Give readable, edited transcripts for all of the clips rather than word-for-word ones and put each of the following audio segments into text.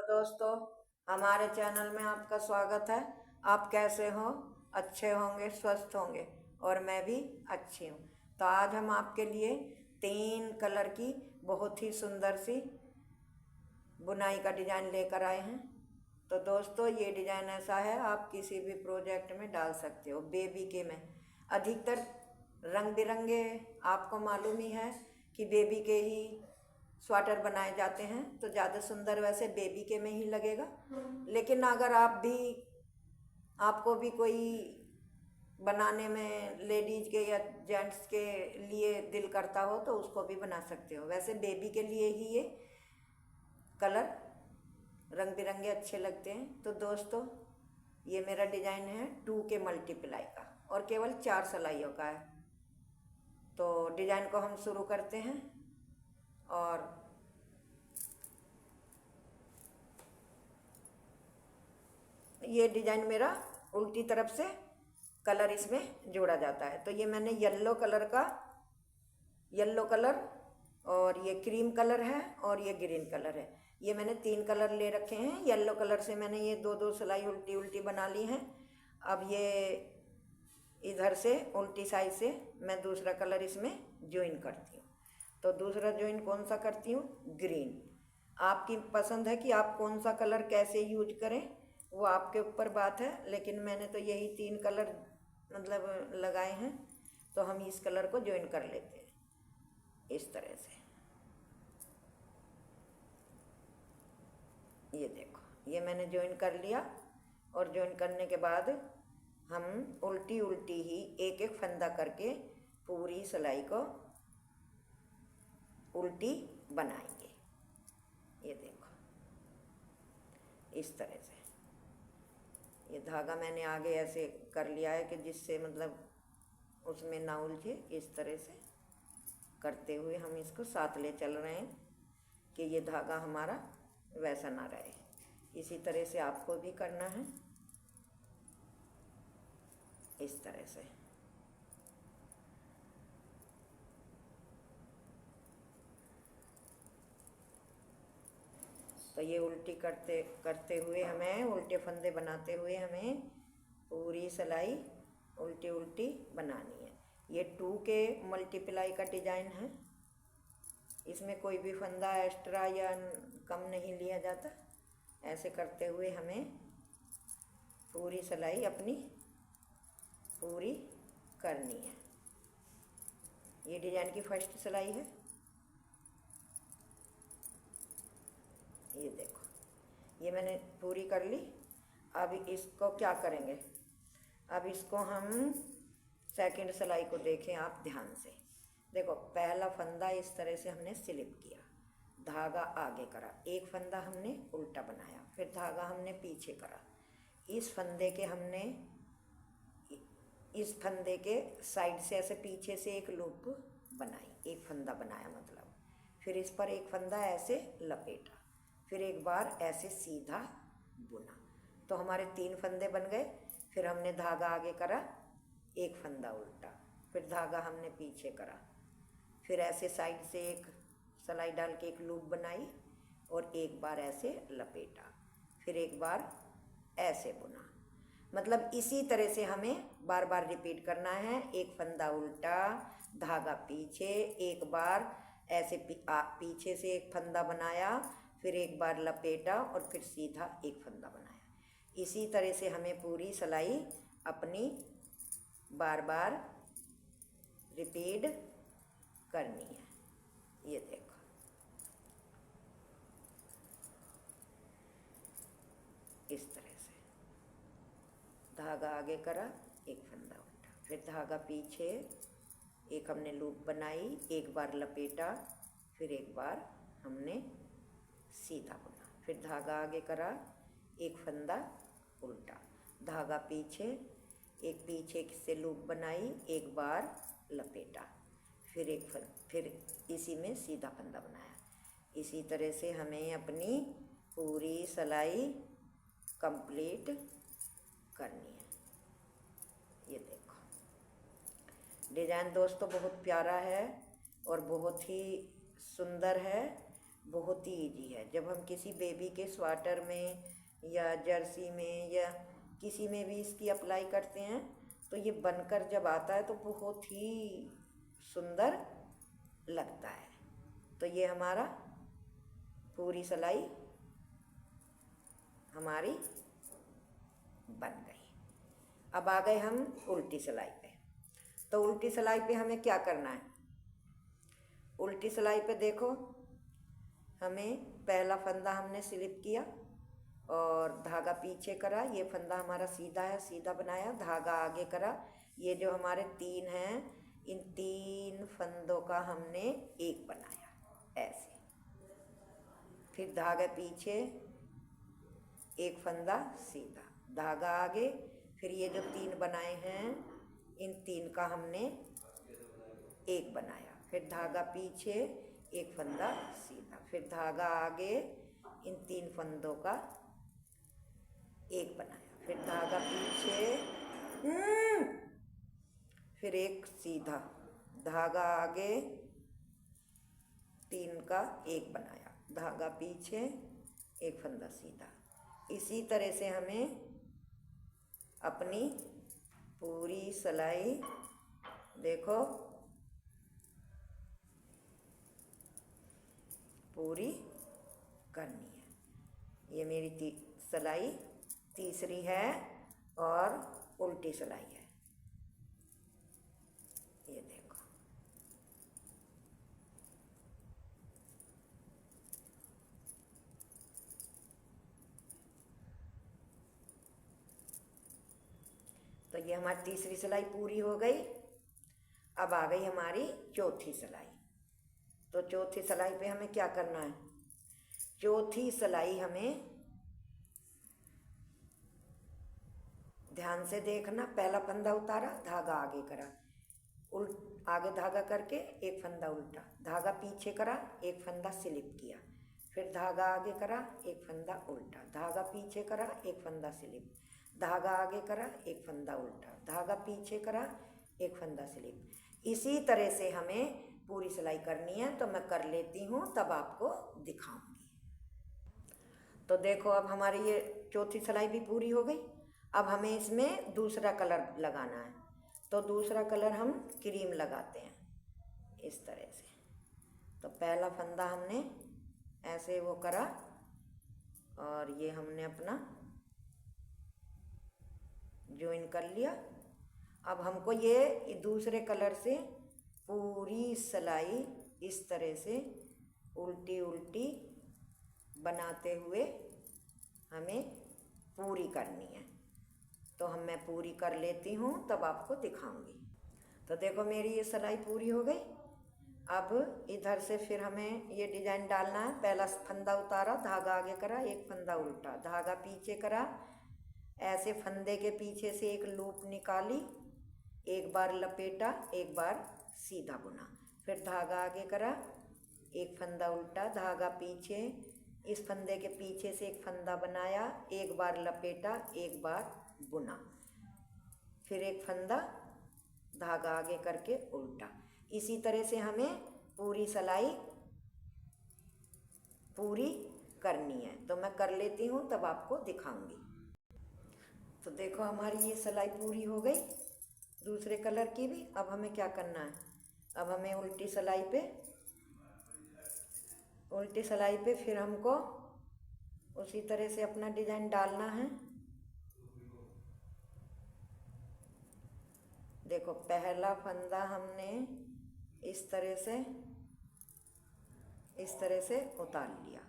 दोस्तों, हमारे चैनल में आपका स्वागत है। आप कैसे हो? अच्छे होंगे, स्वस्थ होंगे और मैं भी अच्छी हूँ। तो आज हम आपके लिए 3 कलर की बहुत ही सुंदर सी बुनाई का डिज़ाइन लेकर आए हैं। तो दोस्तों, ये डिज़ाइन ऐसा है, आप किसी भी प्रोजेक्ट में डाल सकते हो। बेबी के में अधिकतर रंग बिरंगे, आपको मालूम ही है कि बेबी के ही स्वेटर बनाए जाते हैं, तो ज़्यादा सुंदर वैसे बेबी के में ही लगेगा। लेकिन अगर आपको भी कोई बनाने में लेडीज के या जेंट्स के लिए दिल करता हो तो उसको भी बना सकते हो। वैसे बेबी के लिए ही ये कलर रंग बिरंगे अच्छे लगते हैं। तो दोस्तों, ये मेरा डिज़ाइन है 2 के मल्टीप्लाई का और केवल 4 सिलाइयों का है। तो डिज़ाइन को हम शुरू करते हैं। और ये डिज़ाइन मेरा उल्टी तरफ से कलर इसमें जोड़ा जाता है। तो ये मैंने येलो कलर और ये क्रीम कलर है और ये ग्रीन कलर है। ये मैंने 3 कलर ले रखे हैं। येलो कलर से मैंने ये 2-2 सिलाई उल्टी उल्टी बना ली हैं। अब ये इधर से उल्टी साइड से मैं दूसरा कलर इसमें ज्वाइन करती हूँ। तो दूसरा ज्वाइन कौन सा करती हूँ? ग्रीन। आपकी पसंद है कि आप कौन सा कलर कैसे यूज करें, वो आपके ऊपर बात है। लेकिन मैंने तो यही 3 कलर मतलब लगाए हैं, तो हम इस कलर को ज्वाइन कर लेते हैं इस तरह से। ये देखो, ये मैंने ज्वाइन कर लिया। और ज्वाइन करने के बाद हम उल्टी उल्टी ही एक एक फंदा करके पूरी सिलाई को उल्टी बनाएंगे। ये देखो, इस तरह से ये धागा मैंने आगे ऐसे कर लिया है कि जिससे मतलब उसमें ना उलझे। इस तरह से करते हुए हम इसको साथ ले चल रहे हैं कि ये धागा हमारा वैसा ना रहे। इसी तरह से आपको भी करना है, इस तरह से। तो ये उल्टी करते करते हुए हमें उल्टे फंदे बनाते हुए हमें पूरी सिलाई उल्टी उल्टी बनानी है। ये 2 के मल्टीप्लाई का डिज़ाइन है। इसमें कोई भी फंदा एक्स्ट्रा या कम नहीं लिया जाता। ऐसे करते हुए हमें पूरी सिलाई अपनी पूरी करनी है। ये डिज़ाइन की फर्स्ट सिलाई है। ये देखो, ये मैंने पूरी कर ली। अब इसको क्या करेंगे? अब इसको हम सेकंड सिलाई को देखें आप ध्यान से। देखो, पहला फंदा इस तरह से हमने स्लिप किया, धागा आगे करा, एक फंदा हमने उल्टा बनाया, फिर धागा हमने पीछे करा। इस फंदे के साइड से ऐसे पीछे से एक लूप बनाई, एक फंदा बनाया मतलब। फिर इस पर एक फंदा ऐसे लपेटा, फिर एक बार ऐसे सीधा बुना। तो हमारे 3 फंदे बन गए। फिर हमने धागा आगे करा, एक फंदा उल्टा, फिर धागा हमने पीछे करा, फिर ऐसे साइड से एक सिलाई डाल के एक लूप बनाई और एक बार ऐसे लपेटा, फिर एक बार ऐसे बुना। मतलब इसी तरह से हमें बार बार रिपीट करना है। एक फंदा उल्टा, धागा पीछे, एक बार ऐसे पीछे से एक फंदा बनाया, फिर एक बार लपेटा और फिर सीधा एक फंदा बनाया। इसी तरह से हमें पूरी सिलाई अपनी बार बार रिपीट करनी है। ये देखो, इस तरह से धागा आगे करा, एक फंदा उल्टा, फिर धागा पीछे, एक हमने लूप बनाई, एक बार लपेटा, फिर एक बार हमने सीधा बुना, फिर धागा आगे करा, एक फंदा उल्टा, धागा पीछे, एक पीछे से लूप बनाई, एक बार लपेटा, फिर इसी में सीधा फंदा बनाया। इसी तरह से हमें अपनी पूरी सिलाई कंप्लीट करनी है। ये देखो, डिज़ाइन दोस्तों बहुत प्यारा है और बहुत ही सुंदर है। बहुत ही इजी है। जब हम किसी बेबी के स्वेटर में या जर्सी में या किसी में भी इसकी अप्लाई करते हैं तो ये बनकर जब आता है तो बहुत ही सुंदर लगता है। तो ये हमारा पूरी सिलाई हमारी बन गई। अब आ गए हम उल्टी सिलाई पे। तो उल्टी सिलाई पे हमें क्या करना है? उल्टी सिलाई पे देखो, हमें पहला फंदा हमने स्लिप किया और धागा पीछे करा, ये फंदा हमारा सीधा है, सीधा बनाया, धागा आगे करा। ये जो हमारे 3 हैं, इन 3 फंदों का हमने एक बनाया ऐसे। फिर धागा पीछे, एक फंदा सीधा, धागा आगे, फिर ये जो 3 बनाए हैं इन 3 का हमने एक बनाया। फिर धागा पीछे, एक फंदा सीधा, फिर धागा आगे, इन 3 फंदों का एक बनाया। फिर धागा पीछे, फिर एक सीधा, धागा आगे, 3 का एक बनाया, धागा पीछे, एक फंदा सीधा। इसी तरह से हमें अपनी पूरी सिलाई देखो पूरी करनी है। ये मेरी सिलाई तीसरी है और उल्टी सिलाई है। ये देखो, तो ये हमारी तीसरी सिलाई पूरी हो गई। अब आ गई हमारी चौथी सिलाई। तो चौथी सिलाई पे हमें क्या करना है? चौथी सिलाई हमें ध्यान से देखना, पहला फंदा उतारा, धागा आगे करा, आगे धागा करके एक फंदा उल्टा, धागा पीछे करा, एक फंदा स्लिप किया, फिर धागा आगे करा, एक फंदा उल्टा, धागा पीछे करा, एक फंदा स्लिप, धागा आगे करा, एक फंदा उल्टा, धागा पीछे करा, एक फंदा स्लिप। इसी तरह से हमें पूरी सिलाई करनी है। तो मैं कर लेती हूँ, तब आपको दिखाऊंगी। तो देखो, अब हमारी ये चौथी सिलाई भी पूरी हो गई। अब हमें इसमें दूसरा कलर लगाना है। तो दूसरा कलर हम क्रीम लगाते हैं इस तरह से। तो पहला फंदा हमने ऐसे वो करा और ये हमने अपना ज्वाइन कर लिया। अब हमको ये दूसरे कलर से पूरी सिलाई इस तरह से उल्टी उल्टी बनाते हुए हमें पूरी करनी है। तो मैं पूरी कर लेती हूँ, तब आपको दिखाऊंगी। तो देखो, मेरी ये सिलाई पूरी हो गई। अब इधर से फिर हमें ये डिजाइन डालना है। पहला फंदा उतारा, धागा आगे करा, एक फंदा उल्टा, धागा पीछे करा, ऐसे फंदे के पीछे से एक लूप निकाली, एक बार लपेटा, एक बार सीधा बुना, फिर धागा आगे करा, एक फंदा उल्टा, धागा पीछे, इस फंदे के पीछे से एक फंदा बनाया, एक बार लपेटा, एक बार बुना, फिर एक फंदा, धागा आगे करके उल्टा। इसी तरह से हमें पूरी सिलाई पूरी करनी है। तो मैं कर लेती हूँ, तब आपको दिखाऊंगी। तो देखो, हमारी ये सिलाई पूरी हो गई दूसरे कलर की भी। अब हमें क्या करना है? अब हमें उल्टी सिलाई पे फिर हमको उसी तरह से अपना डिजाइन डालना है। देखो, पहला फंदा हमने इस तरह से उतार लिया,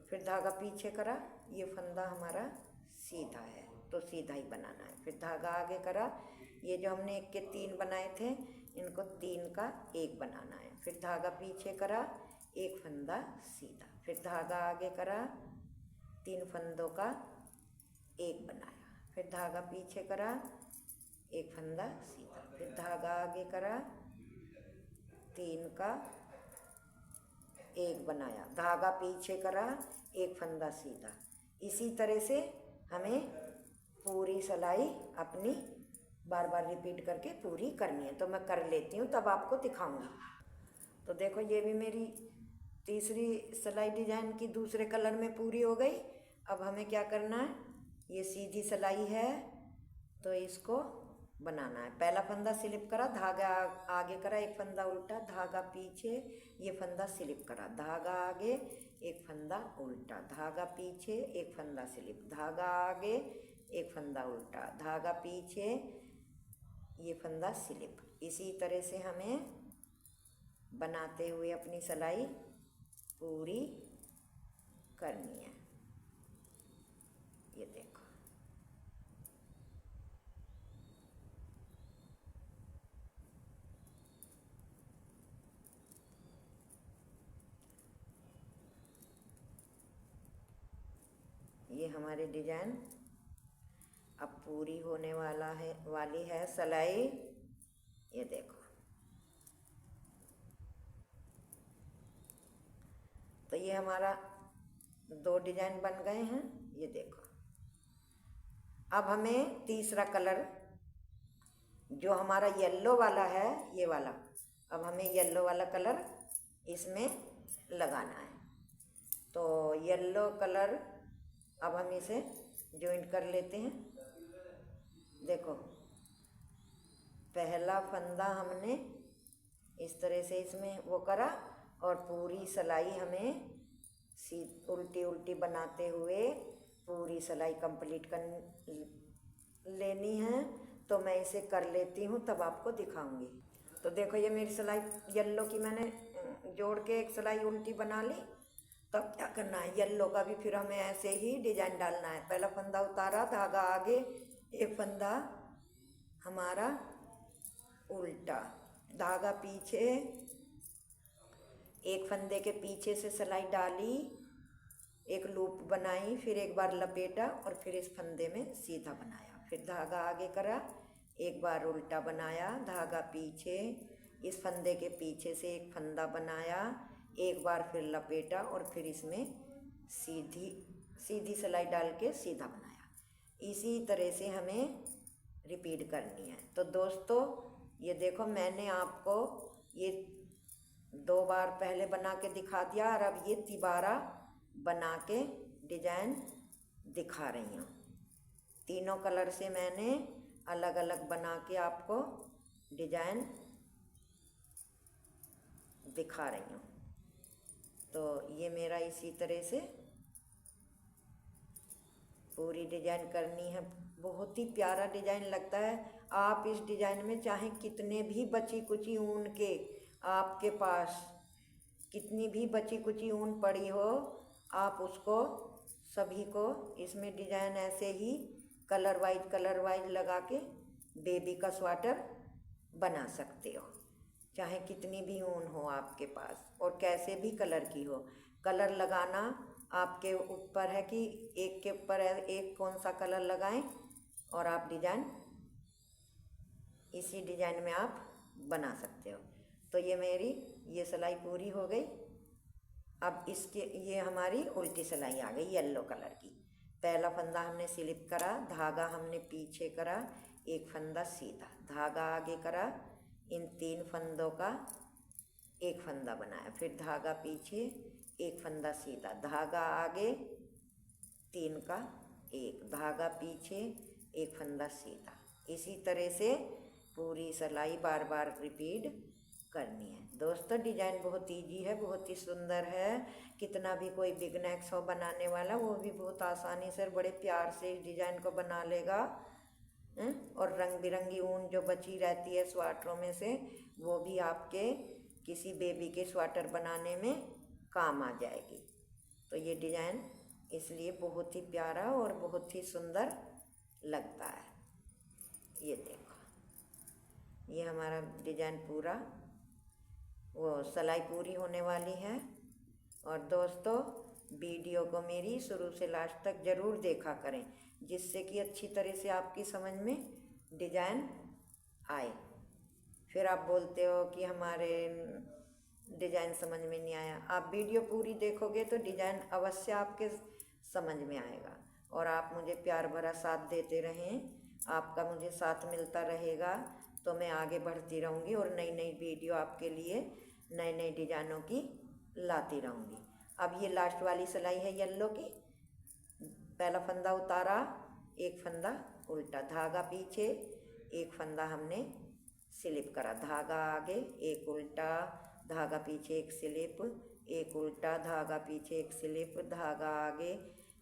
फिर धागा पीछे करा, ये फंदा हमारा सीधा है तो सीधा ही बनाना है। फिर धागा आगे करा, ये जो हमने 1 के 3 बनाए थे, इनको 3 का 1 बनाना है। फिर धागा पीछे करा, एक फंदा सीधा, फिर धागा आगे करा, 3 फंदों का 1 बनाया, फिर धागा पीछे करा, एक फंदा सीधा, फिर धागा आगे करा, 3 का 1 बनाया, धागा पीछे करा, एक फंदा सीधा। इसी तरह से हमें पूरी सिलाई अपनी बार बार रिपीट करके पूरी करनी है। तो मैं कर लेती हूँ, तब आपको दिखाऊंगी। तो देखो, ये भी मेरी तीसरी सिलाई डिजाइन की दूसरे कलर में पूरी हो गई। अब हमें क्या करना है, ये सीधी सिलाई है तो इसको बनाना है। पहला फंदा स्लिप करा, धागा आगे करा, एक फंदा उल्टा, धागा पीछे, ये फंदा स्लिप करा, धागा आगे, एक फंदा उल्टा, धागा पीछे, एक फंदा स्लिप, धागा आगे, एक फंदा उल्टा, धागा पीछे, ये फंदा स्लिप। इसी तरह से हमें बनाते हुए अपनी सिलाई पूरी करनी है। ये देखो, ये हमारी डिजाइन अब पूरी होने वाली है सिलाई। ये देखो, तो ये हमारा 2 डिजाइन बन गए हैं। ये देखो, अब हमें तीसरा कलर जो हमारा येलो वाला है, ये वाला, अब हमें येलो वाला कलर इसमें लगाना है। तो येलो कलर अब हम इसे जॉइंट कर लेते हैं। देखो, पहला फंदा हमने इस तरह से इसमें वो करा और पूरी सिलाई हमें उल्टी उल्टी बनाते हुए पूरी सिलाई कंप्लीट कर लेनी है। तो मैं इसे कर लेती हूँ, तब आपको दिखाऊंगी। तो देखो, ये मेरी सिलाई येलो की मैंने जोड़ के एक सिलाई उल्टी बना ली। तब क्या करना है, येलो का भी फिर हमें ऐसे ही डिजाइन डालना है। पहला फंदा उतारा, धागा आगे, एक फंदा हमारा उल्टा, धागा पीछे, एक फंदे के पीछे से सिलाई डाली, एक लूप बनाई, फिर एक बार लपेटा और फिर इस फंदे में सीधा बनाया, फिर धागा आगे करा, एक बार उल्टा बनाया, धागा पीछे, इस फंदे के पीछे से एक फंदा बनाया, एक बार फिर लपेटा और फिर इसमें सीधी सिलाई डाल के सीधा बनाया। इसी तरह से हमें रिपीट करनी है। तो दोस्तों, ये देखो, मैंने आपको ये 2 बार पहले बना के दिखा दिया और अब ये तिबारा बना के डिजाइन दिखा रही हूँ। तीनों कलर से मैंने अलग अलग बना के आपको डिजाइन दिखा रही हूँ। तो ये मेरा इसी तरह से पूरी डिजाइन करनी है। बहुत ही प्यारा डिजाइन लगता है। आप इस डिजाइन में चाहे कितने भी बची कुची ऊन के, आपके पास कितनी भी बची कुची ऊन पड़ी हो, आप उसको सभी को इसमें डिजाइन ऐसे ही कलर वाइज लगा के बेबी का स्वेटर बना सकते हो। चाहे कितनी भी ऊन हो आपके पास और कैसे भी कलर की हो। कलर लगाना आपके ऊपर है कि एक के ऊपर एक कौन सा कलर लगाएं और आप डिजाइन इसी डिजाइन में आप बना सकते हो। तो ये मेरी ये सिलाई पूरी हो गई। अब इसके ये हमारी उल्टी सिलाई आ गई येलो कलर की। पहला फंदा हमने स्लिप करा, धागा हमने पीछे करा, एक फंदा सीधा, धागा आगे करा, इन 3 फंदों का एक फंदा बनाया, फिर धागा पीछे, एक फंदा सीधा, धागा आगे, 3 का एक, धागा पीछे, एक फंदा सीधा। इसी तरह से पूरी सिलाई बार बार रिपीट करनी है। दोस्तों, डिजाइन बहुत इजी है, बहुत ही सुंदर है। कितना भी कोई बिगनर्स हो बनाने वाला, वो भी बहुत आसानी से बड़े प्यार से इस डिजाइन को बना लेगा। और रंग बिरंगी ऊन जो बची रहती है स्वेटरों में से, वो भी आपके किसी बेबी के स्वेटर बनाने में काम आ जाएगी। तो ये डिजाइन इसलिए बहुत ही प्यारा और बहुत ही सुंदर लगता है। ये देखो, ये हमारा डिजाइन पूरा वो सिलाई पूरी होने वाली है। और दोस्तों, वीडियो को मेरी शुरू से लास्ट तक ज़रूर देखा करें, जिससे कि अच्छी तरह से आपकी समझ में डिजाइन आए। फिर आप बोलते हो कि हमारे डिजाइन समझ में नहीं आया। आप वीडियो पूरी देखोगे तो डिजाइन अवश्य आपके समझ में आएगा। और आप मुझे प्यार भरा साथ देते रहें, आपका मुझे साथ मिलता रहेगा तो मैं आगे बढ़ती रहूँगी और नई नई वीडियो आपके लिए नए नए डिजाइनों की लाती रहूँगी। अब ये लास्ट वाली सिलाई है येलो की। पहला फंदा उतारा, एक फंदा उल्टा, धागा पीछे, एक फंदा हमने स्लिप करा, धागा आगे, एक उल्टा, धागा पीछे, एक स्लिप, एक उल्टा, धागा पीछे, एक स्लिप, धागा आगे,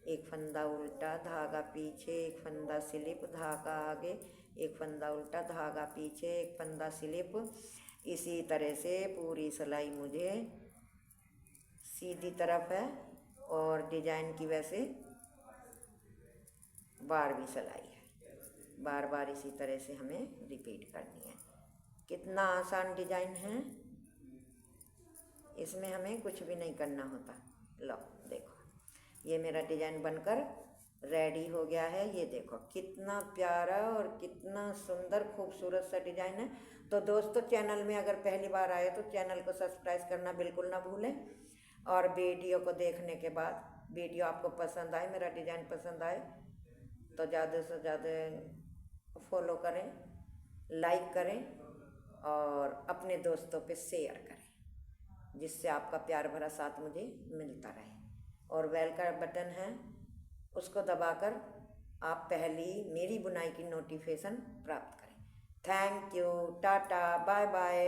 एक फंदा उल्टा, धागा पीछे, एक फंदा स्लिप, धागा आगे, एक फंदा उल्टा, धागा पीछे, एक फंदा स्लिप। इसी तरह से पूरी सिलाई मुझे सीधी तरफ है और डिजाइन की वैसे बार भी सिलाई है, बार बार इसी तरह से हमें रिपीट करनी है। कितना आसान डिजाइन है, इसमें हमें कुछ भी नहीं करना होता। लो देखो, ये मेरा डिजाइन बनकर रेडी हो गया है। ये देखो कितना प्यारा और कितना सुंदर खूबसूरत सा डिजाइन है। तो दोस्तों, चैनल में अगर पहली बार आए तो चैनल को सब्सक्राइब करना बिल्कुल ना भूलें। और वीडियो को देखने के बाद, वीडियो आपको पसंद आए, मेरा डिजाइन पसंद आए तो ज़्यादा से ज़्यादा फॉलो करें, लाइक करें और अपने दोस्तों पे शेयर करें, जिससे आपका प्यार भरा साथ मुझे मिलता रहे। और बेल का बटन है, उसको दबाकर आप पहली मेरी बुनाई की नोटिफिकेशन प्राप्त करें। Thank you, tata, bye bye.